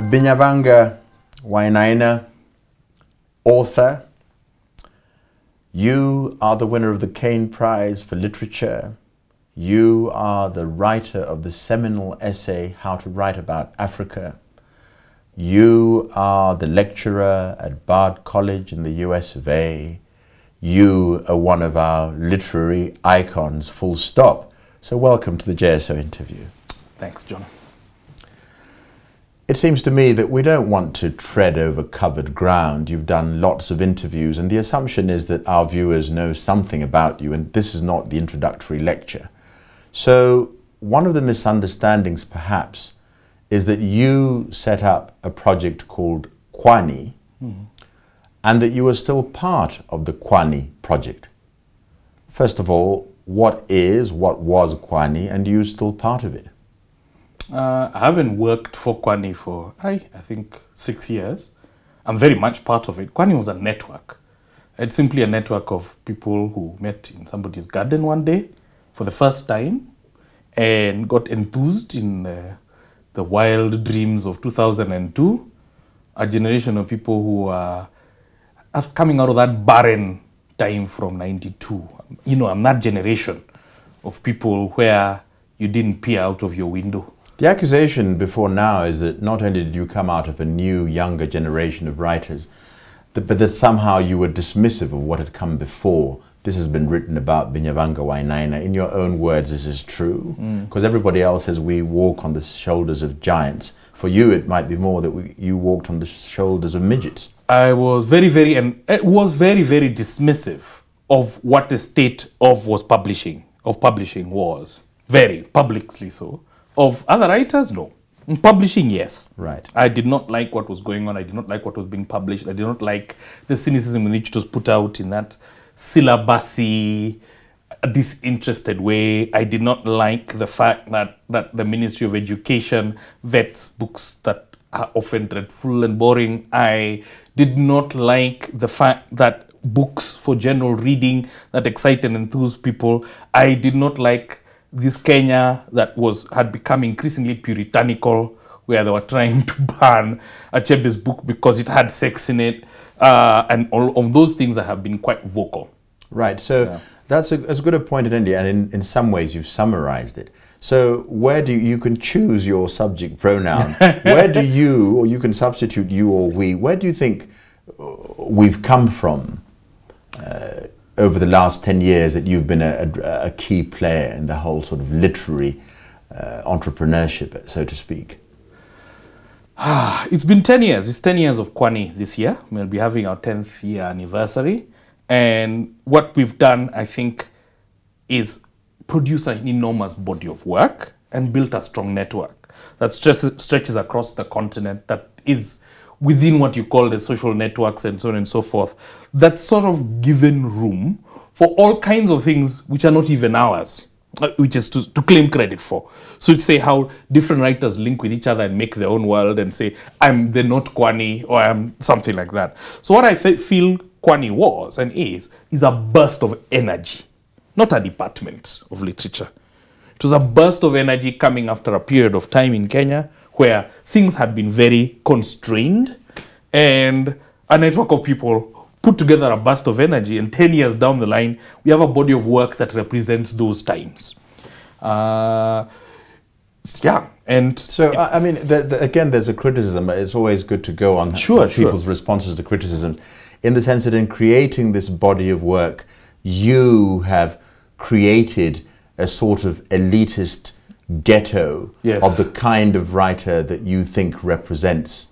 Binyavanga Wainaina, author. You are the winner of the Kane Prize for Literature. You are the writer of the seminal essay, How to Write About Africa. You are the lecturer at Bard College in the US of A. You are one of our literary icons, full stop. So welcome to the JSO interview. Thanks, John. It seems to me that we don't want to tread over covered ground. You've done lots of interviews, and the assumption is that our viewers know something about you, and this is not the introductory lecture. So one of the misunderstandings, perhaps, is that you set up a project called Kwani, and that you are still part of the Kwani project. First of all, what was Kwani, and are you still part of it? I haven't worked for Kwani for, I think, 6 years. I'm very much part of it. Kwani was a network. It's simply a network of people who met in somebody's garden one day for the first time and got enthused in the wild dreams of 2002. A generation of people who are coming out of that barren time from 92. You know, I'm that generation of people where you didn't peer out of your window. The accusation before now is that not only did you come out of a new, younger generation of writers, but that somehow you were dismissive of what had come before. This has been written about Binyavanga Wainaina. In your own words, this is true, because everybody else says we walk on the shoulders of giants. For you, it might be more that you walked on the shoulders of midgets. I was very, very dismissive of what the state of publishing was. Very publicly so. Of other writers, no. In publishing, yes. Right. I did not like what was going on. I did not like what was being published. I did not like the cynicism in which it was put out in that syllabusy, disinterested way. I did not like the fact that the Ministry of Education vets books that are often dreadful and boring. I did not like the fact that books for general reading that excite and enthuse people. I did not like this Kenya that had become increasingly puritanical, where they were trying to ban Achebe's book because it had sex in it, and all of those things that have been quite vocal. Right, so that's as good a point as any, and in some ways you've summarized it. So where do you can choose your subject pronoun. Where do you, or you can substitute you or we, where do you think we've come from over the last 10 years that you've been a key player in the whole sort of literary entrepreneurship, so to speak? It's been 10 years. It's 10 years of Kwani this year. We'll be having our 10th year anniversary. And what we've done, I think, is produce an enormous body of work and built a strong network that stretches across the continent, that is within what you call the social networks and so on and so forth, that's sort of given room for all kinds of things which are not even ours, which is to claim credit for. So to say how different writers link with each other and make their own world and say, I'm the not Kwani, or I'm something like that. So what I feel Kwani was and is a burst of energy, not a department of literature. It was a burst of energy coming after a period of time in Kenya where things had been very constrained, and a network of people put together a burst of energy, and 10 years down the line, we have a body of work that represents those times. And so, I mean, again, there's a criticism. It's always good to go on people's responses to criticism, in the sense that in creating this body of work, you have created a sort of elitist ghetto of the kind of writer that you think represents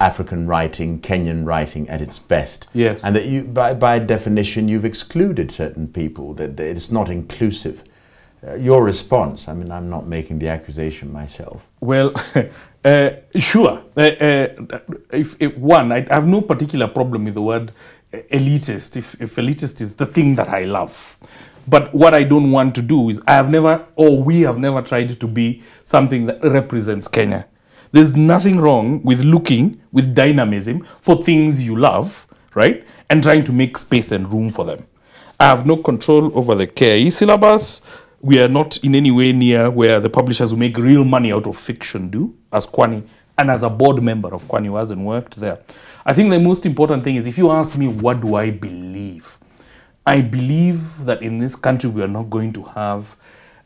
African writing, Kenyan writing at its best. Yes. And that you, by definition, you've excluded certain people, that it's not inclusive. Your response, I mean, I'm not making the accusation myself. Well, sure. I have no particular problem with the word elitist, if elitist is the thing that I love. But what I don't want to do is, we have never tried to be something that represents Kenya. There's nothing wrong with looking with dynamism for things you love, right? And trying to make space and room for them. I have no control over the KIE syllabus. We are not in any way near where the publishers who make real money out of fiction do, as Kwani and as a board member of Kwani who hasn't worked there. I think the most important thing is, if you ask me what do I believe, I believe that in this country we are not going to have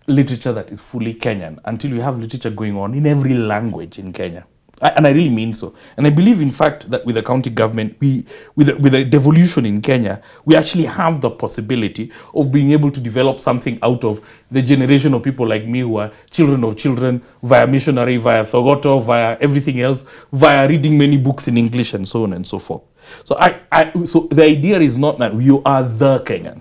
literature that is fully Kenyan until we have literature going on in every language in Kenya. And I really mean so. And I believe, in fact, that with the county government, with the devolution in Kenya, we actually have the possibility of being able to develop something out of the generation of people like me who are children of children, via missionary, via Thogoto, via everything else, via reading many books in English and so on and so forth. So so the idea is not that you are the Kenyan.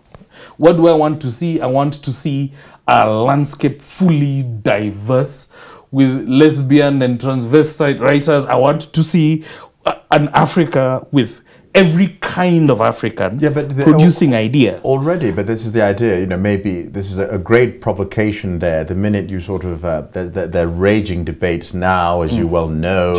What do I want to see? I want to see a landscape fully diverse, with lesbian and transvestite writers. I want to see an Africa with every kind of African producing ideas. Already, but this is the idea, you know, maybe this is a great provocation there. The minute you sort of, there are raging debates now, as you well know,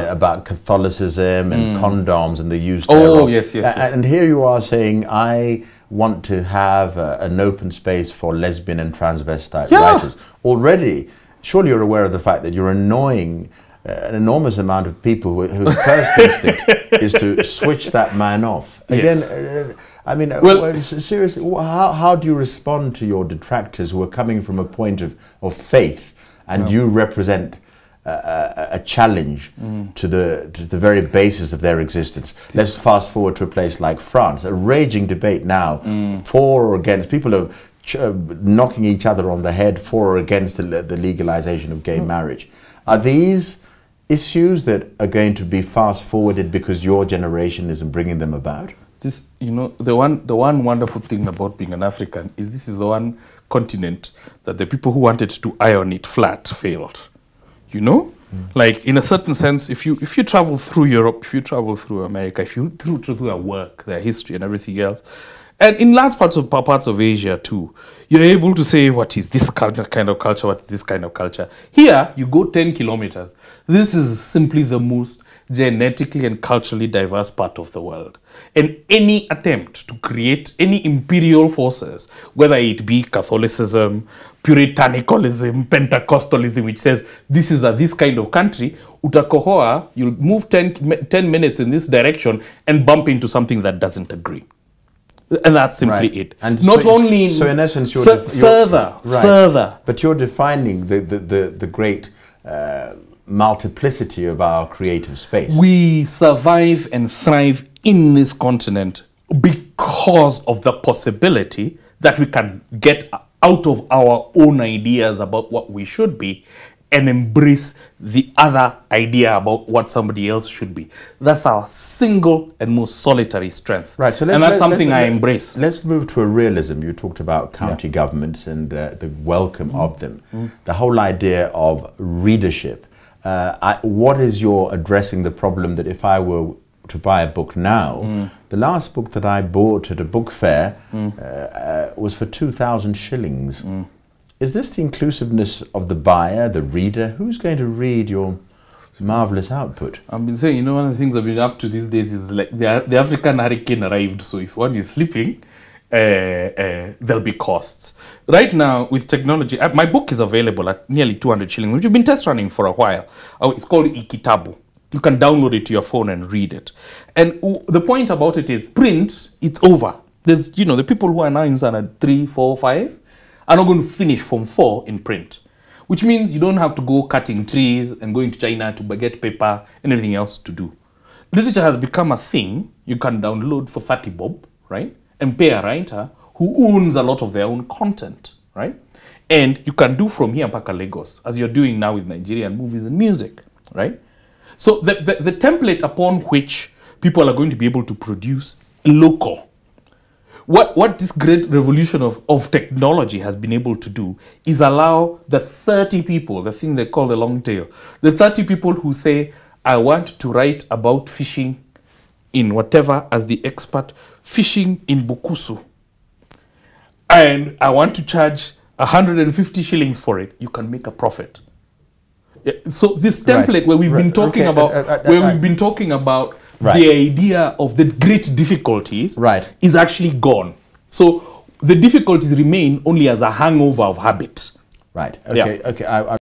about Catholicism and condoms and the use thereof. Yes. And here you are saying, I want to have an open space for lesbian and transvestite writers. Already, surely you're aware of the fact that you're annoying an enormous amount of people whose first instinct is to switch that man off. Again, I mean, seriously, how do you respond to your detractors who are coming from a point of faith, and you represent a challenge to the very basis of their existence? Let's fast forward to a place like France, a raging debate now, for or against. People are knocking each other on the head for or against the legalization of gay marriage. Are these issues that are going to be fast forwarded because your generation isn't bringing them about? This, you know, the one wonderful thing about being an African is this is the one continent that the people who wanted to iron it flat failed. You know, like in a certain sense, if you travel through Europe, if you travel through America, if you through their work, their history, and everything else, and in large parts of Asia too, you're able to say, what is this kind of culture? What is this kind of culture? Here, you go 10 kilometers. This is simply the most genetically and culturally diverse part of the world. And any attempt to create any imperial forces, whether it be Catholicism, Puritanicalism, Pentecostalism, which says this is this kind of country, utakohoa, you'll move 10 minutes in this direction and bump into something that doesn't agree. And that's simply it. And not only so in essence, you're further. But you're defining the great multiplicity of our creative space. We survive and thrive in this continent because of the possibility that we can get out of our own ideas about what we should be and embrace the other idea about what somebody else should be. That's our single and most solitary strength. Right, so that's something I embrace. Let's move to a realism. You talked about county governments and the welcome of them. The whole idea of readership. What is your addressing the problem that if I were to buy a book now, the last book that I bought at a book fair was for 2,000 shillings. Is this the inclusiveness of the buyer, the reader? Who's going to read your marvelous output? I've been saying, you know, one of the things I've been up to these days is like the African hurricane arrived. So if one is sleeping, there'll be costs. Right now, with technology, my book is available at nearly 200 shillings, which we've been test running for a while. It's called Ikitabu. You can download it to your phone and read it. And the point about it is print, it's over. There's, you know, the people who are now in standard 3, 4, 5, are not going to finish Form 4 in print, which means you don't have to go cutting trees and going to China to get paper and everything else to do. Literature has become a thing you can download for 30 bob, right? And pay a writer who owns a lot of their own content, right? And you can do from here mpaka Lagos, as you're doing now with Nigerian movies and music, right? So the template upon which people are going to be able to produce local. What this great revolution of technology has been able to do is allow the 30 people, the thing they call the long tail, the 30 people who say, I want to write about fishing in whatever as the expert, fishing in Bukusu, and I want to charge 150 shillings for it, you can make a profit. So this template where we've been talking about the idea of the great difficulties is actually gone. So the difficulties remain only as a hangover of habit. Right. Okay. Okay.